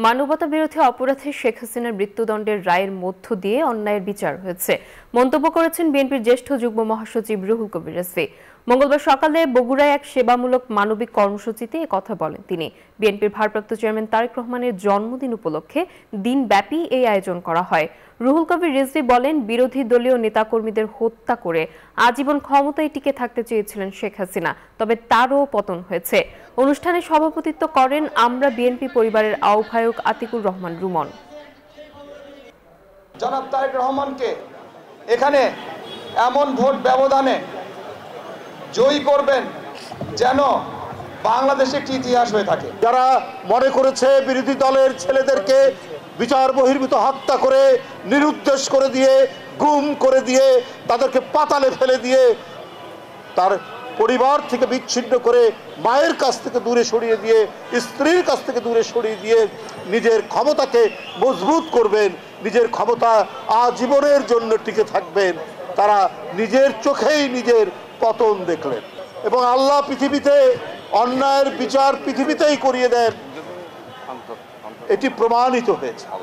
মানবতা বিরোধী অপরাধে শেখ হাসিনার মৃত্যুদণ্ডের রায়ের মধ্য দিয়ে অন্যায়ের বিচার হয়েছে মন্তব্য করেছেন বিএনপির জ্যেষ্ঠ যুগ্ম মহাসচিব রুহুল কবির রিজভী। মঙ্গলবার সকালে বগুড়ায় এক সেবামূলক মানবিক কর্মসূচিতে কথা বলেন তিনি। বিএনপির ভারপ্রাপ্ত চেয়ারম্যান তারেক রহমানের জন্মদিন উপলক্ষে দিনব্যাপী এই আয়োজন করা হয়। রুহুল কবির রিজভী বলেন, বিরোধী দলীয় নেতাকর্মীদের হত্যা করে আজীবন ক্ষমতায় টিকে থাকতে চেয়েছিলেন শেখ হাসিনা, তবে তারও পতন হয়েছে। অনুষ্ঠানে সভাপতিত্ব করেন আমরা বিএনপি পরিবারের আহ্বায়ক আতিকুর রহমান রুমন। জনাব তারেক রহমানকে এখানে এমন ভোট ব্যবধানে জয়ী করবেন যেন বাংলাদেশে একটি ইতিহাস হয়ে থাকে। যারা মনে করেছে বিরোধী দলের ছেলেদেরকে বিচার বহির্ভূত হত্যা করে নিরুদ্দেশ করে দিয়ে, গুম করে দিয়ে, তাদেরকে পাতালে ফেলে দিয়ে, তার পরিবার থেকে বিচ্ছিন্ন করে মায়ের কাছ থেকে দূরে সরিয়ে দিয়ে, স্ত্রীর কাছ থেকে দূরে সরিয়ে দিয়ে নিজের ক্ষমতাকে মজবুত করবেন, নিজের ক্ষমতা আজীবনের জন্য টিকে থাকবেন, তারা নিজের চোখেই নিজের পতন দেখলেন। এবং আল্লাহ পৃথিবীতে অন্যায়ের বিচার পৃথিবীতেই করিয়ে দেন, এটি প্রমাণিত হয়েছে।